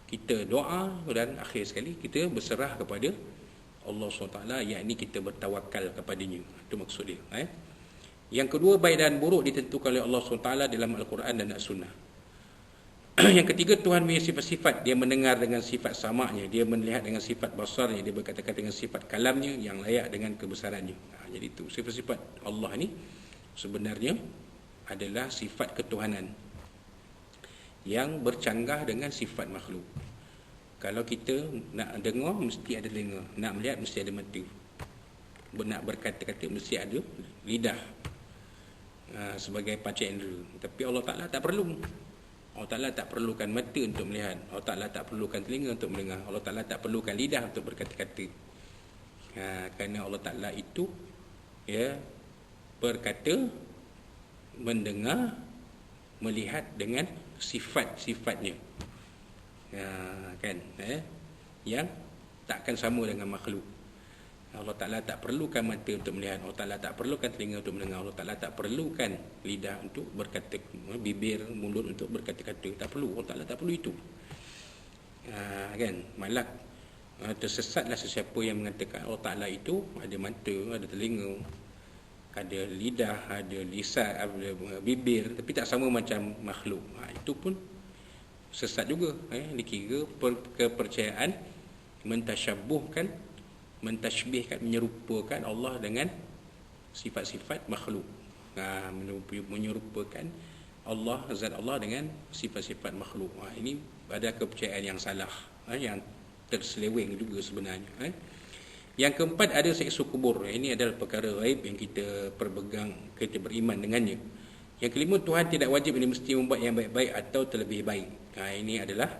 kita doa, dan akhir sekali kita berserah kepada Allah SWT, yakni kita bertawakal kepadanya. Itu maksud dia. Yang kedua, baik dan buruk ditentukan oleh Allah SWT dalam Al-Quran dan As-Sunnah. Yang ketiga, Tuhan punya sifat-sifat. Dia mendengar dengan sifat samaknya, dia melihat dengan sifat basarnya, dia berkata-kata dengan sifat kalamnya yang layak dengan kebesarannya. Jadi itu sifat-sifat Allah ni sebenarnya adalah sifat ketuhanan yang bercanggah dengan sifat makhluk. Kalau kita nak dengar, mesti ada telinga. Nak melihat, mesti ada mata. Nak berkata-kata, mesti ada lidah, sebagai panca indera. Tapi Allah Ta'ala tak perlu. Allah Ta'ala tak perlukan mata untuk melihat. Allah Ta'ala tak perlukan telinga untuk mendengar. Allah Ta'ala tak perlukan lidah untuk berkata-kata. Kerana Allah Ta'ala itu berkata, mendengar, melihat dengan sifat-sifatnya, kan, yang takkan sama dengan makhluk. Allah Ta'ala tak perlukan mata untuk melihat. Allah Ta'ala tak perlukan telinga untuk mendengar. Allah Ta'ala tak perlukan lidah untuk berkata, bibir, mulut untuk berkata-kata. Tak perlu. Allah Ta'ala tak perlu itu. Kan, malah tersesatlah sesiapa yang mengatakan Allah Ta'ala itu ada mata, ada telinga, ada lidah, ada lisan, ada bibir, tapi tak sama macam makhluk. Itu pun sesat juga. Dikira kepercayaan mentasyabuhkan, mentashbihkan, menyerupakan Allah dengan sifat-sifat makhluk. Menyerupakan Allah, zat Allah dengan sifat-sifat makhluk. Ini ada kepercayaan yang salah, yang terseleweng juga sebenarnya. Yang keempat, ada siksa kubur. Ini adalah perkara gaib yang kita berpegang, kita beriman dengannya. Yang kelima, Tuhan tidak wajib ini mesti membuat yang baik-baik atau terlebih baik. Ini adalah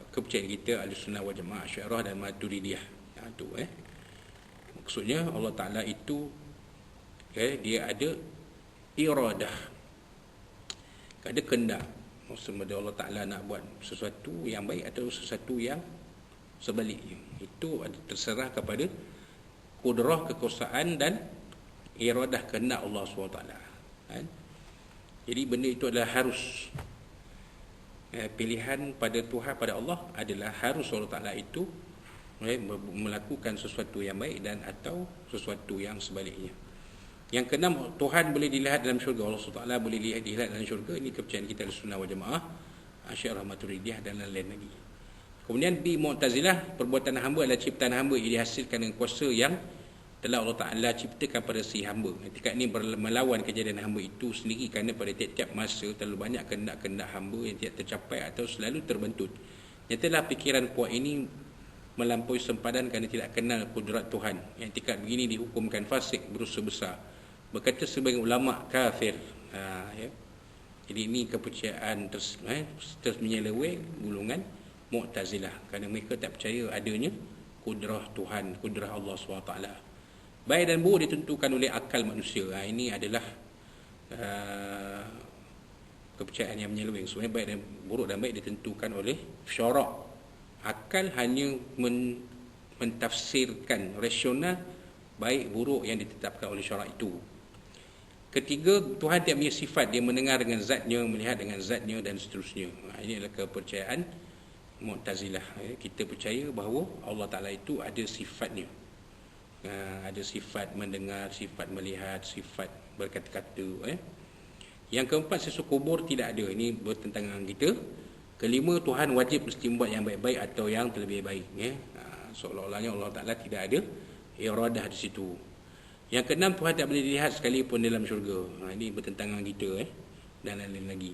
kepercayaan kita Ahlussunnah wal Jamaah, Asy'ariyah dan Maturidiyah. Itu maksudnya Allah Ta'ala itu dia ada iradah, ada kehendak. Maksudnya Allah Ta'ala nak buat sesuatu yang baik atau sesuatu yang sebaliknya, itu terserah kepada kudrah, kekuasaan dan iradah, kehendak Allah SWT. Jadi benda itu adalah harus. Pilihan pada Tuhan, pada Allah adalah harus Allah Ta'ala itu melakukan sesuatu yang baik dan atau sesuatu yang sebaliknya. Yang keenam, Tuhan boleh dilihat dalam syurga. Allah SWT boleh dilihat dalam syurga. Ini kepercayaan kita Ahlussunnah wal Jamaah, Asy'ariyah, Maturidiyah dan lain-lain lagi. Kemudian bi Mu'tazilah, perbuatan hamba adalah ciptaan hamba yang dihasilkan dengan kuasa yang telah Allah Ta'ala ciptakan pada si hamba. Ketika ini melawan kejadian hamba itu sendiri, kerana pada tiap-tiap masa terlalu banyak kehendak-kehendak hamba yang tidak tercapai atau selalu terbentut. Nyatalah fikiran kuat ini melampaui sempadan kerana tidak kenal kudrat Tuhan. Yang tingkat begini dihukumkan fasik, berusaha besar. Berkata sebagian ulama, kafir. Jadi ini kepercayaan terus menyeleweng golongan Mu'tazilah, kerana mereka tak percaya adanya kudrah Tuhan, kudrah Allah SWT. Baik dan buruk ditentukan oleh akal manusia. Ini adalah kepercayaan yang menyeleweng. Sebenarnya baik dan buruk dan baik ditentukan oleh syarak. Akal hanya mentafsirkan rasional baik buruk yang ditetapkan oleh syarak itu. Ketiga, Tuhan tidak punya sifat. Dia mendengar dengan zatnya, melihat dengan zatnya dan seterusnya. Ini adalah kepercayaan Mu'tazilah. Kita percaya bahawa Allah Ta'ala itu ada sifatnya. Ada sifat mendengar, sifat melihat, sifat berkata-kata. Yang keempat, siksa kubur tidak ada. Ini bertentangan kita. Kelima, Tuhan wajib mesti membuat yang baik-baik atau yang terlebih baik. Seolah-olahnya Allah Ta'ala tidak ada iradah di situ. Yang keenam, Tuhan tak boleh dilihat sekalipun dalam syurga. Ini bertentangan kita. Dan lain-lain lagi.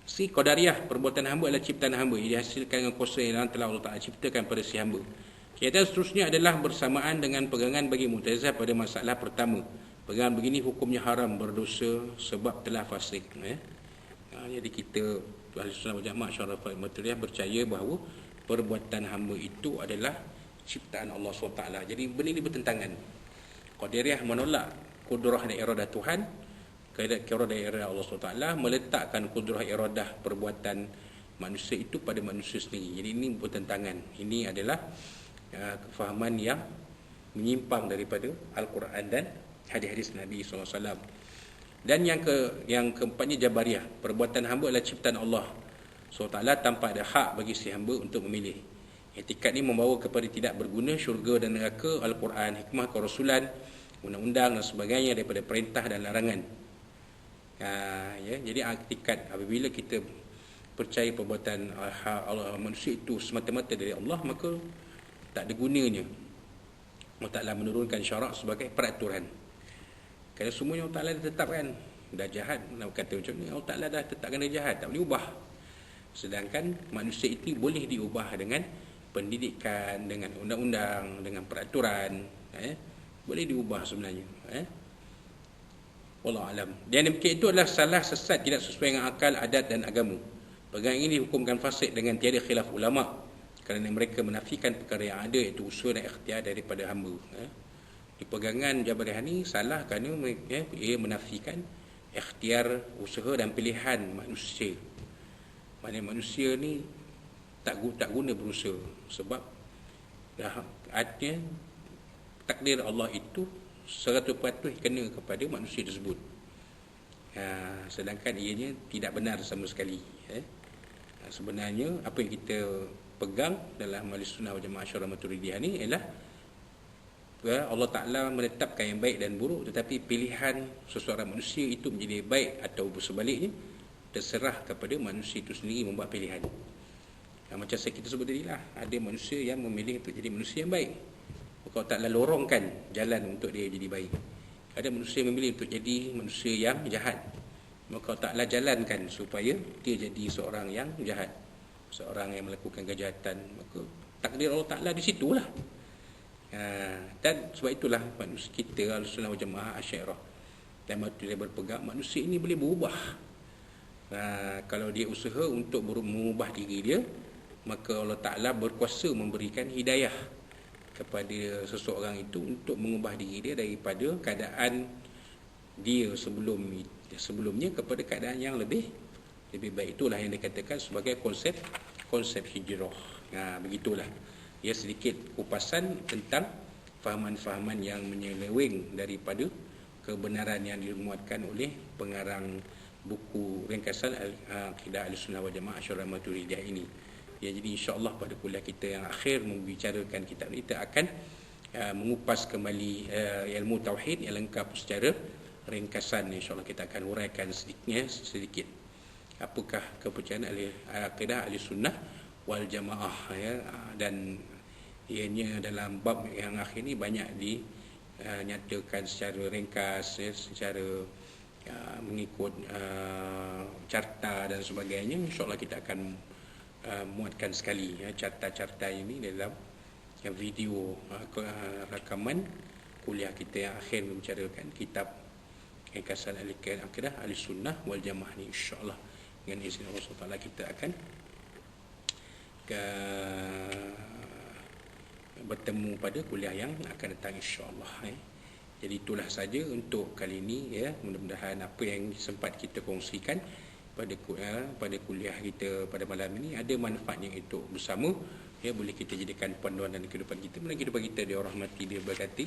Si Qadariyah, perbuatan hamba adalah ciptaan hamba yang dihasilkan dengan kuasa yang telah Allah Ta'ala ciptakan pada si hamba. Keadaan seterusnya adalah bersamaan dengan pegangan bagi Mu'tazilah pada masalah pertama. Pegangan begini hukumnya haram, berdosa sebab telah fasik. Jadi kita Ahlussunnah wal Jamaah, Asy'ariyah, Maturidiyah percaya bahawa perbuatan hamba itu adalah ciptaan Allah SWT. Jadi benda ini bertentangan. Qadariyah menolak kudrah dan iradah Tuhan, kira daerah Allah SWT, meletakkan kudrah iradah perbuatan manusia itu pada manusia sendiri. Jadi ini bertentangan. Ini adalah kefahaman yang menyimpang daripada Al-Quran dan hadis-hadis Nabi SAW. Dan yang keempatnya Jabariyah, perbuatan hamba adalah ciptaan Allah. So Ta'ala tanpa ada hak bagi si hamba untuk memilih. Etikat ni membawa kepada tidak berguna syurga dan neraka, Al-Quran, hikmah kerasulan, undang-undang dan sebagainya daripada perintah dan larangan. Ya, jadi etikat apabila kita percaya perbuatan Allah manusia itu semata-mata dari Allah, maka tak ada gunanya Allah Ta'ala menurunkan syarak sebagai peraturan. Kerana semuanya Allah Ta'ala dah tetapkan. Dah jahat, nak kata macam ni, Allah Ta'ala dah tetapkan dia jahat, tak boleh ubah. Sedangkan manusia itu boleh diubah dengan pendidikan, dengan undang-undang, dengan peraturan, boleh diubah sebenarnya. Wallahu alam. Dan demikian itu adalah salah, sesat, tidak sesuai dengan akal, adat dan agama. Pegangan ini dihukumkan fasik dengan tiada khilaf ulama, kerana mereka menafikan perkara yang ada, iaitu usaha dan ikhtiar daripada hamba. Di pegangan Jabariyah ni salah kerana ia menafikan ikhtiar, usaha dan pilihan manusia. Maksudnya manusia ni tak guna berusaha, sebab artinya takdir Allah itu 100% kena kepada manusia tersebut. Sedangkan ianya tidak benar sama sekali. Sebenarnya apa yang kita pegang dalam Ahli Sunnah wal Jamaah Asy'ariyah Maturidiyah ni ialah Allah Ta'ala menetapkan yang baik dan buruk, tetapi pilihan seseorang manusia itu menjadi baik atau bersebaliknya terserah kepada manusia itu sendiri membuat pilihan. Macam kita sebut tadi lah, ada manusia yang memilih untuk jadi manusia yang baik, maka Allah Ta'ala lorongkan jalan untuk dia jadi baik. Ada manusia yang memilih untuk jadi manusia yang jahat, maka Allah Ta'ala jalankan supaya dia jadi seorang yang jahat, seorang yang melakukan kejahatan. Maka takdir Allah Ta'ala di situlah. Dan sebab itulah manusia kita Ahlussunnah wal Jamaah Asy'ariyah dan Maturidiyah berpegang manusia ini boleh berubah. Kalau dia usaha untuk mengubah diri dia, maka Allah Ta'ala berkuasa memberikan hidayah kepada seseorang itu untuk mengubah diri dia daripada keadaan dia sebelumnya kepada keadaan yang lebih baik. Itulah yang dikatakan sebagai konsep hijrah. Begitulah. Ia sedikit kupasan tentang fahaman-fahaman yang menyeleweng daripada kebenaran yang dimuatkan oleh pengarang buku ringkasan Akidah Ahlussunnah wal Jamaah Asy'ariyah Maturidiyah ini. Ya, jadi insya-Allah pada kuliah kita yang akhir membicarakan kitab ini, kita akan mengupas kembali ilmu tauhid yang lengkap secara ringkasan. Insya-Allah kita akan uraikan sedikit apakah kepercayaan akidah Ahlussunnah wal Jamaah, dan ianya dalam bab yang akhir ni banyak dinyatakan secara ringkas, secara mengikut carta dan sebagainya. InsyaAllah kita akan muatkan sekali carta-carta ini dalam video rakaman kuliah kita yang akhir membicarakan kitab ringkasan akidah Ahlussunnah wal Jamaah ni. InsyaAllah dengan izin Allah SWT kita akan bertemu pada kuliah yang akan datang insya-Allah. Jadi itulah saja untuk kali ini, mudah-mudahan apa yang sempat kita kongsikan pada kuliah kita pada malam ini ada manfaatnya untuk bersama, boleh kita jadikan panduan dalam kehidupan kita, dalam kehidupan kita dirahmati, diberkati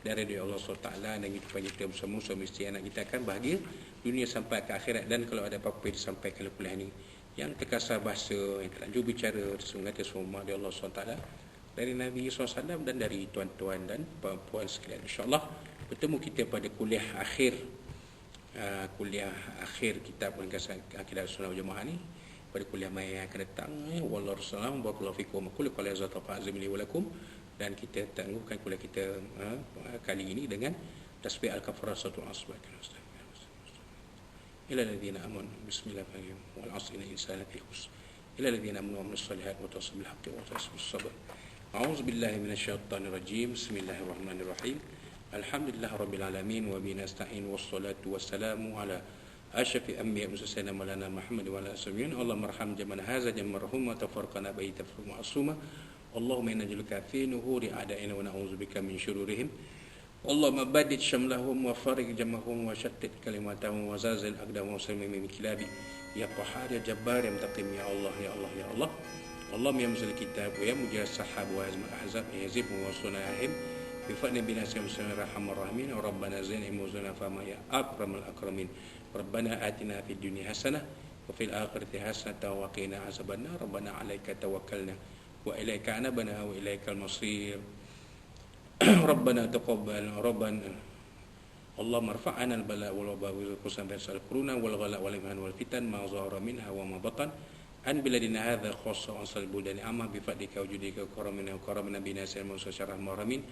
dari Allah SWT, dan kehidupan kita bersama suami isteri anak kita akan bahagia dunia sampai ke akhirat. Dan kalau ada apa-apa yang disampaikan dalam kuliah ini yang terkasar bahasa, yang terlanjur bicara tersungai semua dari Allah SWT, dari Nabi SAW, dan dari tuan-tuan dan puan-puan sekalian. InsyaAllah bertemu kita pada kuliah akhir kitab ringkasan Akidah Ahlussunnah wal Jamaah ni pada kuliah Mei yang akan datang. Wallahu a'lam. Barakallahu fikum. Qul qala yazata fa'azimli wa lakum. Dan kita tangguhkan kuliah kita kali ini dengan tasbih al-kafaratul asbah. Ila alladziina amanu bismillahirrahmanirrahim wal 'asri innal insana lafi khusr ila alladziina amanu wa 'amilus shalihaati wa tawassaw bil haqqi wa tawassaw bis sabr. A'udzu billahi minasyaitonir rajim. Bismillahirrahmanirrahim. Alhamdulillahirabbil alamin wa bihi nasta'in wassalatu wassalamu ala asyrafil anbiya'i wa sayyidina maulana Muhammad wa ala alihi. Allahumma arham jama'ana hadza jam'an marhuma tafarraqana bihi tafriqan ma'suma. Allahumma inna naj'aluka fi nuhuri a'da'ina wa na'udzubika min syururihim. Allahumma badid syamlahum wa farig jamahum wa syattit kalimatahum wa zalzil aqdamahum wa sallim min kilabi. Ya Qahhar ya Jabbar ya Muntaqim ya Allah ya Allah ya Allah. Allahumma ya muzil kitab wa ya mujahid sahab wa azmal ahzab ya yazib wa sunahim bi fadli bi nasir muslimin rahmanir rahimin. Rabbana zidna muzana fama ya akramul akramin. Rabbana atina fid dunya hasanah wa fil akhirati hasanatan wa qina azabannar. Rabbana 'alaika tawakkalna wa ilaika anabna wa ilaikal masir. Rabbana taqabbal Rabbana Allahumma rfa'na al-bala wal waba wal qusan fasal quruna wal ghala wal iman wal fitan ma zahara minha wa ma batan an biladina hadha khassa wa asal budani amma bi fadlika wa judika karamina wa karamina bi nasir musa syarah maramin.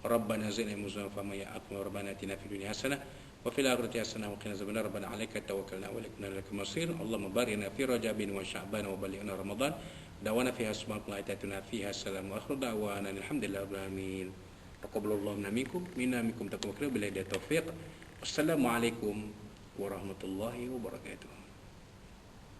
Rabbana zidna muslimin fama ya akbar. Rabbana atina fid dunya hasanah wa fil akhirati hasanah wa qina azabannar. Rabbana 'alaika tawakkalna wa ilaika masir. Allahumma barina fi rajabin wa sya'ban wa ballighna ramadan. Dawana fiha subhanallahi ta'ala fiha salam wa akhiru da'wana alhamdulillahi rabbil alamin. Taqabbalallahu minna minkum taqabbal billahi taufiq. Wassalamualaikum warahmatullahi wabarakatuh.